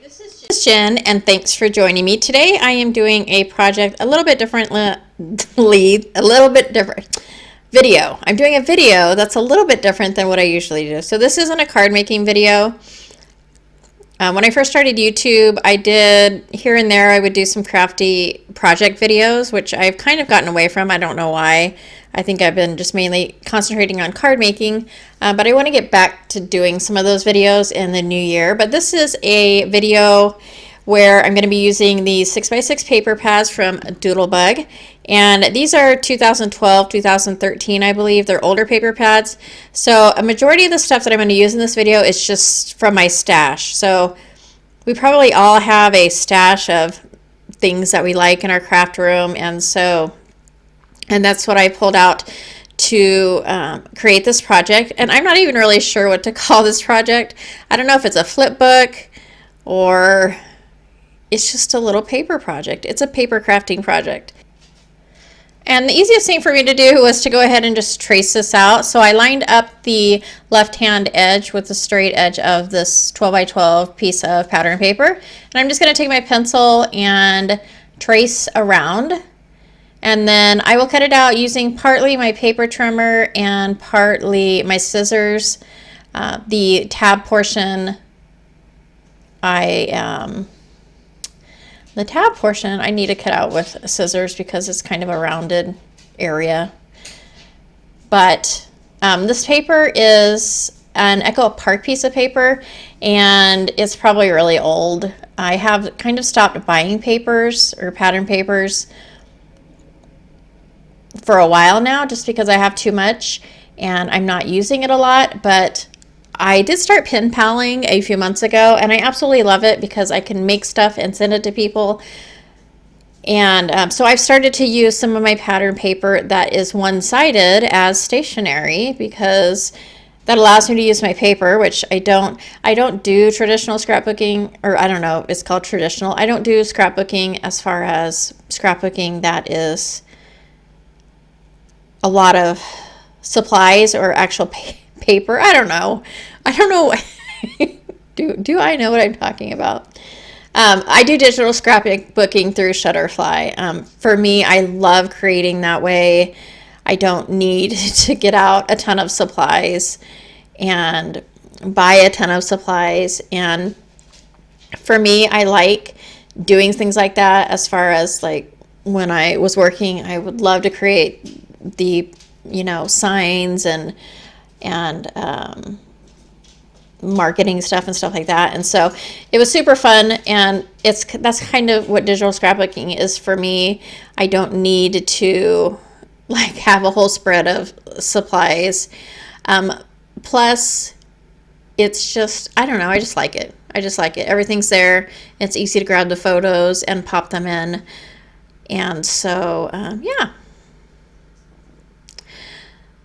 This is Jen, and thanks for joining me. Today I am doing a project a little bit differently, a little bit different video. I'm doing a video that's a little bit different than what I usually do. So this isn't a card making video. When I first started YouTube, I did here and there, I would do some crafty project videos, which I've kind of gotten away from. I don't know why. I think I've been just mainly concentrating on card making, but I want to get back to doing some of those videos in the new year. But this is a video where I'm going to be using the 6x6 paper pads from Doodlebug. And these are 2012, 2013, I believe. They're older paper pads. So a majority of the stuff that I'm going to use in this video is just from my stash. So we probably all have a stash of things that we like in our craft room. And that's what I pulled out to create this project. And I'm not even really sure what to call this project. I don't know if it's a flip book or it's just a little paper project. It's a paper crafting project. And the easiest thing for me to do was to go ahead and just trace this out. So I lined up the left-hand edge with the straight edge of this 12 by 12 piece of pattern paper. And I'm just going to take my pencil and trace around. And then I will cut it out using partly my paper trimmer and partly my scissors. The tab portion, the tab portion I need to cut out with scissors because it's kind of a rounded area. But this paper is an Echo Park piece of paper, and it's probably really old. I have kind of stopped buying papers or pattern papers for a while now just because I have too much and I'm not using it a lot. But I did start pen paling a few months ago, and I absolutely love it because I can make stuff and send it to people. And so I've started to use some of my pattern paper that is one-sided as stationery because that allows me to use my paper, which I don't do traditional scrapbooking, or I don't know, it's called traditional. I don't do scrapbooking as far as scrapbooking that is a lot of supplies or actual paper. I don't know. do I know what I'm talking about? I do digital scrapbooking through Shutterfly. For me, I love creating that way. I don't need to get out a ton of supplies and buy a ton of supplies. And for me, I like doing things like that. As far as like when I was working, I would love to create the, signs and marketing stuff and stuff like that. And so it was super fun, and that's kind of what digital scrapbooking is for me. I don't need to like have a whole spread of supplies. Plus it's just, I don't know, I just like it. Everything's there. It's easy to grab the photos and pop them in. And so yeah.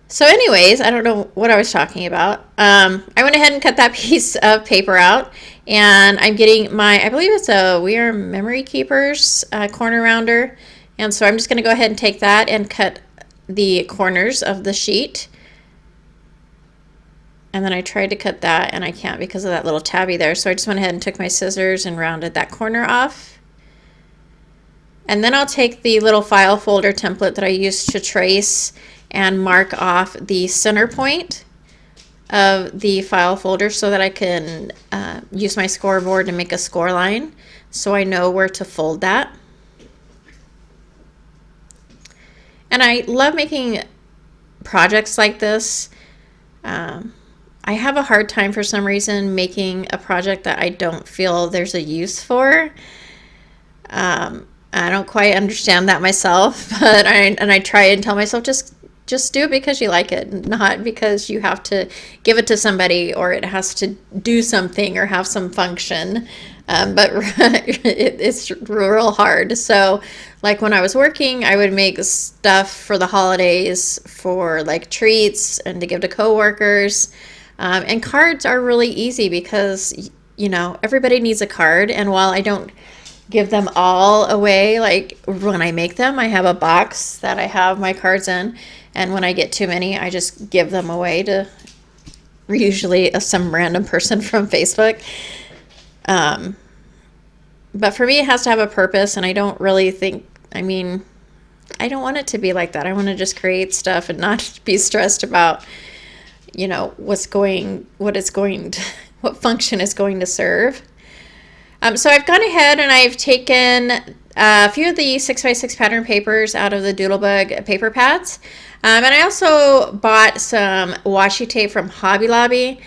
So anyways, I don't know what I was talking about. I went ahead and cut that piece of paper out, and I'm getting my, I believe it's a We Are Memory Keepers corner rounder. And so I'm just going to go ahead and take that and cut the corners of the sheet. And then I tried to cut that, and I can't because of that little tabby there. So I just went ahead and took my scissors and rounded that corner off. And then I'll take the little file folder template that I used to trace and mark off the center point of the file folder so that I can use my scoreboard to make a score line so I know where to fold that. And I love making projects like this. I have a hard time for some reason making a project that I don't feel there's a use for. I don't quite understand that myself, but I try and tell myself just do it because you like it, not because you have to give it to somebody or it has to do something or have some function. But it's real hard. So like when I was working, I would make stuff for the holidays for like treats and to give to coworkers. And cards are really easy because, everybody needs a card. And while I don't give them all away, like when I make them, I have a box that I have my cards in. And when I get too many, I just give them away to usually some random person from Facebook. But for me, it has to have a purpose, and I don't really think, I mean, I don't want it to be like that. I want to just create stuff and not be stressed about, you know, what function is going to serve. So I've gone ahead and I've taken a few of the 6x6 pattern papers out of the Doodlebug paper pads. And I also bought some washi tape from Hobby Lobby,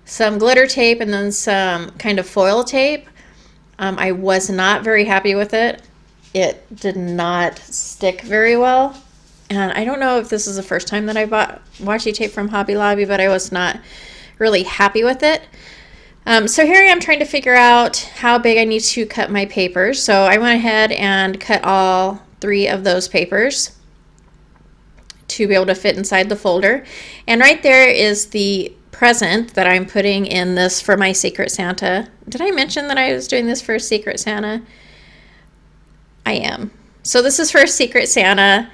some glitter tape, and then some kind of foil tape. I was not very happy with it. It did not stick very well. And I don't know if this is the first time that I bought washi tape from Hobby Lobby, but I was not really happy with it. So here I am trying to figure out how big I need to cut my papers. So I went ahead and cut all 3 of those papers to be able to fit inside the folder. And right there is the present that I'm putting in this for my Secret Santa. Did I mention that I was doing this for Secret Santa? I am. So this is for Secret Santa,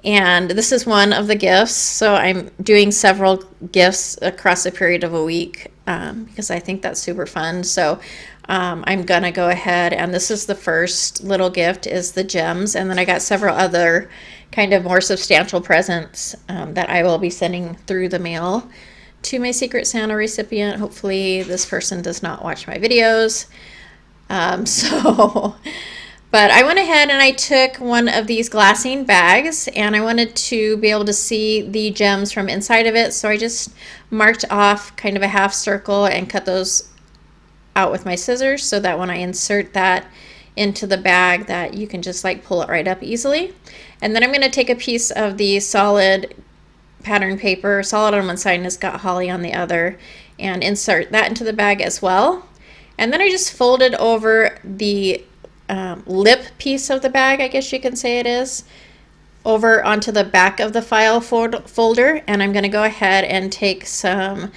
and this is one of the gifts. So I'm doing several gifts across a period of a week because I think that's super fun. So I'm gonna go ahead, and this is the first little gift, is the gems, and then I got several other kind of more substantial presents that I will be sending through the mail to my Secret Santa recipient. Hopefully this person does not watch my videos. But I went ahead and I took one of these glassine bags, and I wanted to be able to see the gems from inside of it. So I just marked off kind of a half circle and cut those out with my scissors so that when I insert that into the bag, that you can just like pull it right up easily. And then I'm going to take a piece of the solid pattern paper, solid on one side and it's got holly on the other, and insert that into the bag as well. And then I just folded over the lip piece of the bag, I guess you can say it is, over onto the back of the file folder, and I'm going to go ahead and take some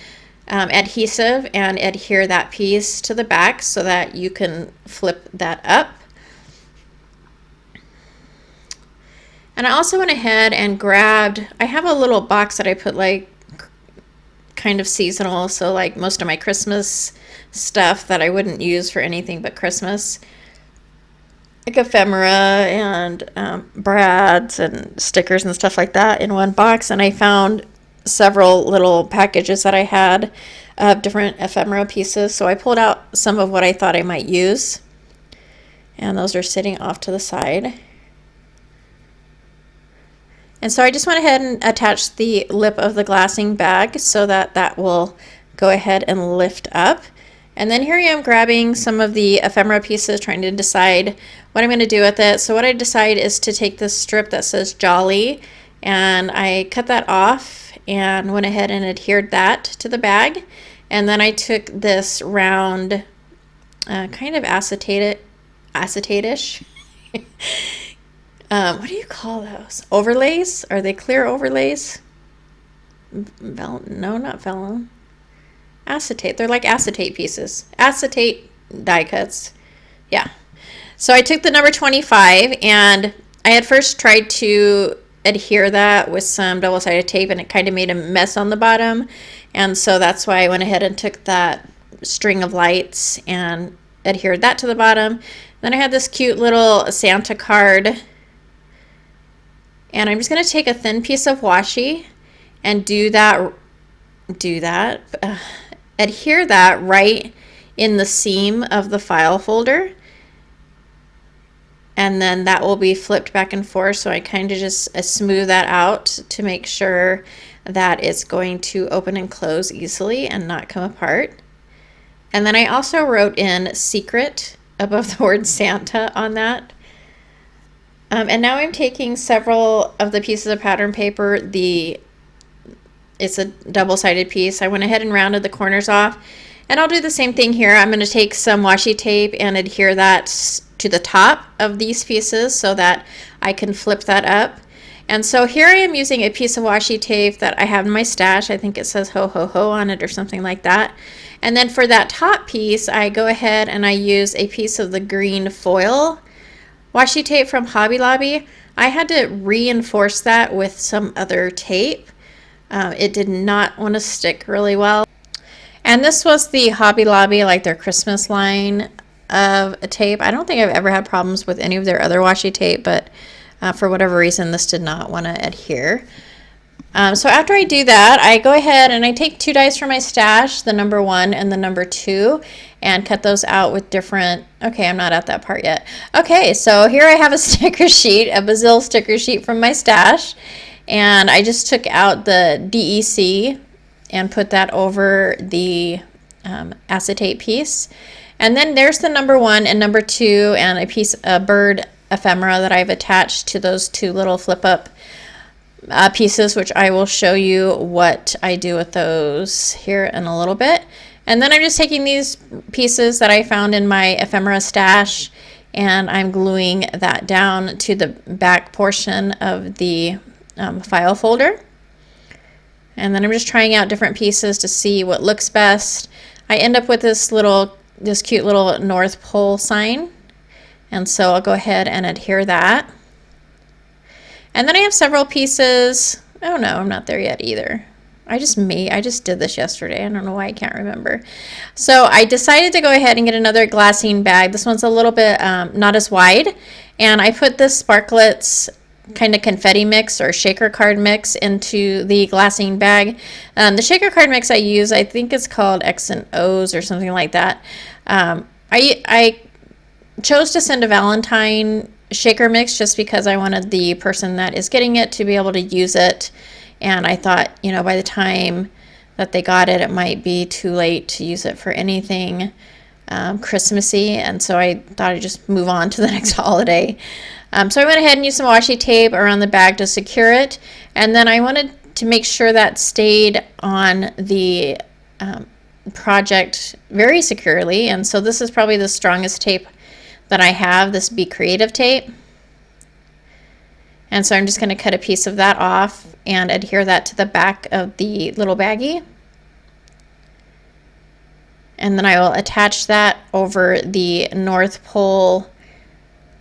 adhesive and adhere that piece to the back so that you can flip that up. And I also went ahead and grabbed, I have a little box that I put like kind of seasonal, so like most of my Christmas stuff that I wouldn't use for anything but Christmas, like ephemera and brads and stickers and stuff like that in one box. And I found several little packages that I had of different ephemera pieces, so I pulled out some of what I thought I might use, and those are sitting off to the side. And so I just went ahead and attached the lip of the glassine bag so that that will go ahead and lift up. And then here I am grabbing some of the ephemera pieces, trying to decide what I'm going to do with it. So what I decide is to take this strip that says Jolly, and I cut that off and went ahead and adhered that to the bag. And then I took this round kind of acetate-ish what do you call those? Overlays? Are they clear overlays? No, not vellum. Acetate. They're like acetate pieces. Acetate die cuts. Yeah. So I took the number 25, and I had first tried to adhere that with some double-sided tape, and it kind of made a mess on the bottom. And so that's why I went ahead and took that string of lights and adhered that to the bottom. Then I had this cute little Santa card. And I'm just going to take a thin piece of washi and adhere that right in the seam of the file folder. And then that will be flipped back and forth. So I kind of just smooth that out to make sure that it's going to open and close easily and not come apart. And then I also wrote in secret above the word Santa on that. And now I'm taking several of the pieces of pattern paper. It's a double-sided piece. I went ahead and rounded the corners off. And I'll do the same thing here. I'm going to take some washi tape and adhere that to the top of these pieces so that I can flip that up. And so here I am using a piece of washi tape that I have in my stash. I think it says ho ho ho on it or something like that. And then for that top piece, I go ahead and I use a piece of the green foil washi tape from Hobby Lobby. I had to reinforce that with some other tape. It did not want to stick really well. And this was the Hobby Lobby, like their Christmas line of tape. I don't think I've ever had problems with any of their other washi tape, but for whatever reason, this did not want to adhere. So after I do that, I go ahead and I take 2 dies from my stash, the number 1 and the number 2, and cut those out with different, okay, I'm not at that part yet. Okay, so here I have a sticker sheet, a Bazzill sticker sheet from my stash, and I just took out the DEC and put that over the acetate piece. And then there's the number 1 and number 2 and a bird ephemera that I've attached to those 2 little flip up pieces, which I will show you what I do with those here in a little bit. And then I'm just taking these pieces that I found in my ephemera stash and I'm gluing that down to the back portion of the file folder. And then I'm just trying out different pieces to see what looks best. I end up with this cute little North Pole sign, and so I'll go ahead and adhere that. And then I have several pieces. Oh no, I'm not there yet either. I just did this yesterday. I don't know why I can't remember. So I decided to go ahead and get another glassine bag. This one's a little bit not as wide, and I put this Sparklets kind of confetti mix or shaker card mix into the glassine bag. The shaker card mix I use, I think it's called X and O's or something like that. I chose to send a Valentine shaker mix just because I wanted the person that is getting it to be able to use it, and I thought, you know, by the time that they got it, it might be too late to use it for anything Christmassy, and so I thought I'd just move on to the next holiday. So I went ahead and used some washi tape around the bag to secure it, and then I wanted to make sure that stayed on the project very securely, and so this is probably the strongest tape that I have, this Be Creative tape. And so I'm just going to cut a piece of that off and adhere that to the back of the little baggie. And then I will attach that over the North Pole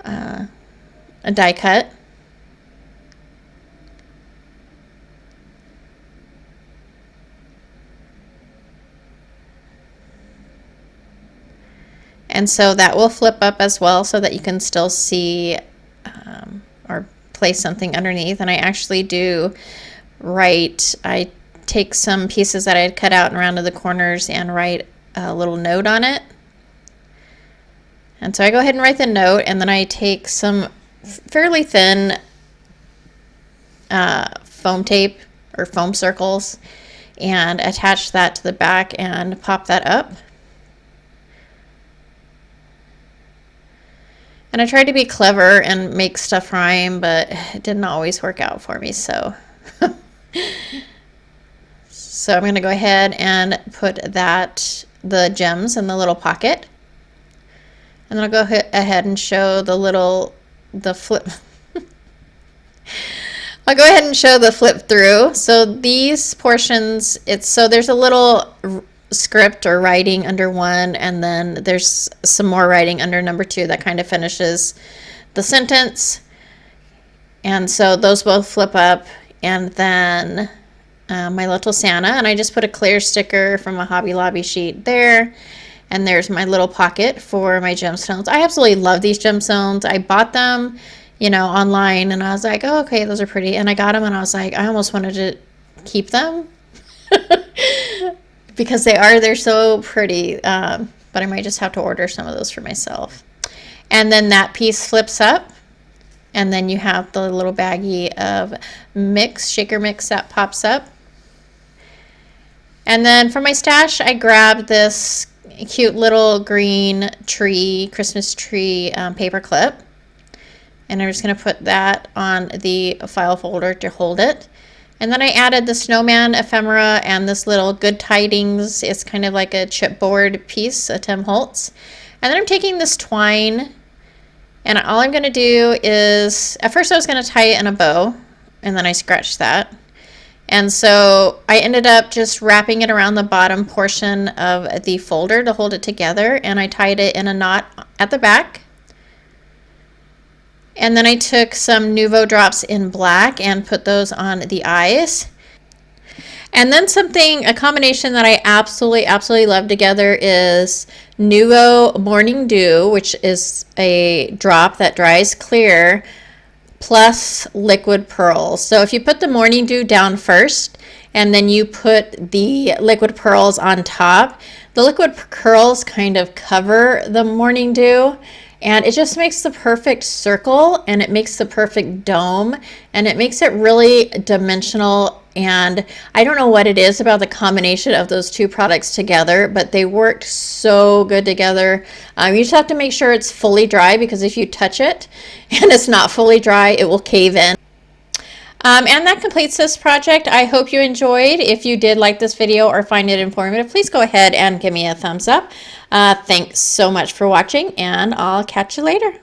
die cut. And so that will flip up as well so that you can still see or place something underneath. And I actually do I take some pieces that I had cut out and rounded the corners and write a little note on it. And so I go ahead and write the note, and then I take some fairly thin foam tape or foam circles and attach that to the back and pop that up. And I tried to be clever and make stuff rhyme, but it didn't always work out for me, so. So I'm going to go ahead and put the gems in the little pocket. And then I'll go ahead and show the flip. I'll go ahead and show the flip through. So these portions, there's a little script or writing under one, and then there's some more writing under number 2 that kind of finishes the sentence. And so those both flip up, and then my little Santa, and I just put a clear sticker from a Hobby Lobby sheet there, and there's my little pocket for my gemstones. I absolutely love these gemstones. I bought them, you know, online, and I was like, oh, okay, those are pretty, and I got them, and I was like, I almost wanted to keep them because they're so pretty, but I might just have to order some of those for myself. And then that piece flips up, and then you have the little baggie of shaker mix that pops up. And then for my stash, I grabbed this cute little green Christmas tree paper clip, and I'm just going to put that on the file folder to hold it. And then I added the snowman ephemera and this little Good Tidings. It's kind of like a chipboard piece, a Tim Holtz. And then I'm taking this twine, and all I'm going to do is, at first I was going to tie it in a bow, and then I scratched that. And so I ended up just wrapping it around the bottom portion of the folder to hold it together, and I tied it in a knot at the back. And then I took some Nuvo drops in black and put those on the eyes. And then a combination that I absolutely love together is Nuvo Morning Dew, which is a drop that dries clear, plus liquid pearls. So if you put the Morning Dew down first and then you put the liquid pearls on top, the liquid pearls kind of cover the Morning Dew, and it just makes the perfect circle, and it makes the perfect dome, and it makes it really dimensional. And I don't know what it is about the combination of those two products together, but they worked so good together. You just have to make sure it's fully dry, because if you touch it and it's not fully dry, it will cave in. And that completes this project. I hope you enjoyed. If you did like this video or find it informative, please go ahead and give me a thumbs up. Thanks so much for watching, and I'll catch you later.